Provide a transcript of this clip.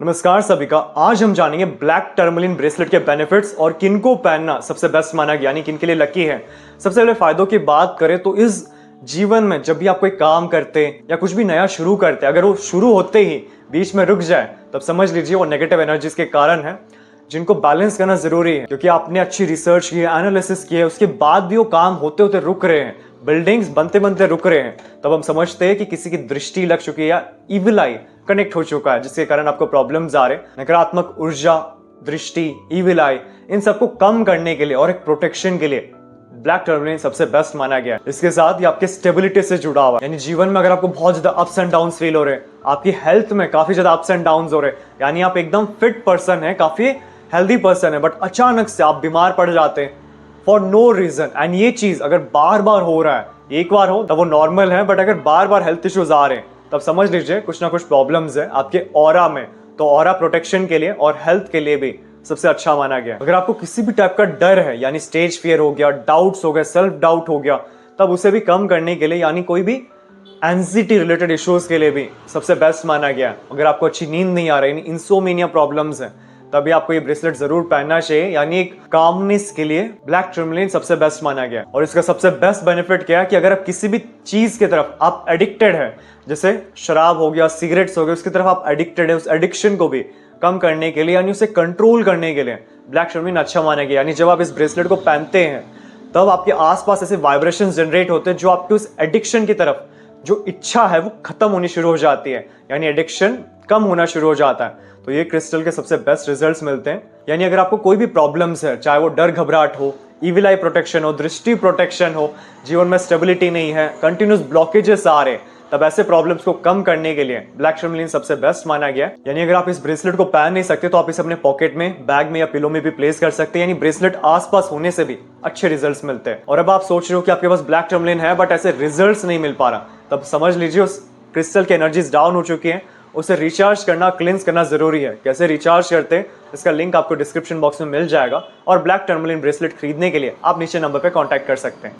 नमस्कार सभी का। आज हम जानेंगे ब्लैक टर्मलिन ब्रेसलेट के बेनिफिट्स और किनको पहनना सबसे बेस्ट माना गया, यानी किन के लिए लकी है। सबसे पहले फायदों की बात करें तो इस जीवन में जब भी आप कोई काम करते या कुछ भी नया शुरू करते, अगर वो शुरू होते ही बीच में रुक जाए तब समझ लीजिए वो नेगेटिव एनर्जीज के कारण है, जिनको बैलेंस करना जरूरी है। क्योंकि आपने अच्छी रिसर्च की है, एनालिसिस की है, उसके बाद भी वो काम होते होते रुक रहे हैं, बिल्डिंग्स बनते बनते रुक रहे हैं, तब हम समझते हैं कि किसी की दृष्टि लग चुकी है या इविल आई कनेक्ट हो चुका है, जिसके कारण आपको प्रॉब्लम्स आ रहे हैं। नकारात्मक ऊर्जा, दृष्टि, इविल आई, इन सबको कम करने के लिए और एक प्रोटेक्शन के लिए ब्लैक टर्मलिन सबसे बेस्ट माना गया है। इसके साथ ये आपके स्टेबिलिटी से जुड़ा हुआ है, यानी जीवन में अगर आपको बहुत ज्यादा अप्स एंड डाउन फील हो रहे हैं, आपकी हेल्थ में काफी ज्यादा अप्स एंड डाउन हो रहे हैं, यानी आप एकदम फिट पर्सन है, काफी हेल्दी पर्सन है, बट अचानक से आप बीमार पड़ जाते हैं फॉर नो रीजन, एंड ये चीज अगर बार बार हो रहा है, एक बार हो तब वो नॉर्मल है, बट अगर बार बार हेल्थ इश्यूज आ रहे हैं तब समझ लीजिए कुछ ना कुछ प्रॉब्लम्स है आपके ऑरा में। तो ऑरा प्रोटेक्शन के लिए और हेल्थ के लिए भी सबसे अच्छा माना गया। अगर आपको किसी भी टाइप का डर है, यानी स्टेज फियर हो गया, डाउट्स हो गए, सेल्फ डाउट हो गया, तब उसे भी कम करने के लिए, यानी कोई भी एंजाइटी रिलेटेड इश्यूज के लिए भी सबसे बेस्ट माना गया। अगर आपको अच्छी नींद नहीं आ रही, इंसोमेनिया प्रॉब्लम्स है, तभी आपको ये ब्रेसलेट जरूर पहनना चाहिए, यानी एक कामनेस के लिए ब्लैक टर्मलिन सबसे बेस्ट माना गया। और इसका सबसे बेस्ट बेनिफिट क्या है कि अगर आप किसी भी चीज की तरफ आप एडिक्टेड है, जैसे शराब हो गया, सिगरेट्स हो गए, उसकी तरफ आप एडिक्टेड है, उस एडिक्शन को भी कम करने के लिए, यानी उसे कंट्रोल करने के लिए ब्लैक टर्मलिन अच्छा माना गया। यानी जब आप इस ब्रेसलेट को पहनते हैं तब आपके आसपास ऐसे वाइब्रेशन जनरेट होते हैं जो आपके उस एडिक्शन की तरफ जो इच्छा है वो खत्म होनी शुरू हो जाती है, यानी एडिक्शन कम होना शुरू हो जाता है। तो ये क्रिस्टल के सबसे बेस्ट रिजल्ट्स मिलते हैं। यानी अगर आपको कोई भी प्रॉब्लम्स है, चाहे वो डर घबराहट हो, इविल आई प्रोटेक्शन हो, दृष्टि प्रोटेक्शन हो, जीवन में स्टेबिलिटी नहीं है, कंटिन्यूस ब्लॉकेजेस आ रहे, तब ऐसे प्रॉब्लम्स को कम करने के लिए ब्लैक टर्मलिन सबसे बेस्ट माना गया। यानी अगर आप इस ब्रेसलेट को पहन नहीं सकते तो आप इसे अपने पॉकेट में, बैग में या पिलो में भी प्लेस कर सकते हैं, यानी ब्रेसलेट आसपास होने से भी अच्छे रिजल्ट्स मिलते हैं। और अब आप सोच रहे हो कि आपके पास ब्लैक टर्मलिन है बट ऐसे रिजल्ट्स नहीं मिल पा रहा, तब समझ लीजिए उस क्रिस्टल की एनर्जीज डाउन हो चुकी है, उसे रिचार्ज करना, क्लींस करना जरूरी है। कैसे रिचार्ज करते हैं इसका लिंक आपको डिस्क्रिप्शन बॉक्स में मिल जाएगा, और ब्लैक टर्मलिन ब्रेसलेट खरीदने के लिए आप नीचे नंबर पे कांटेक्ट कर सकते हैं।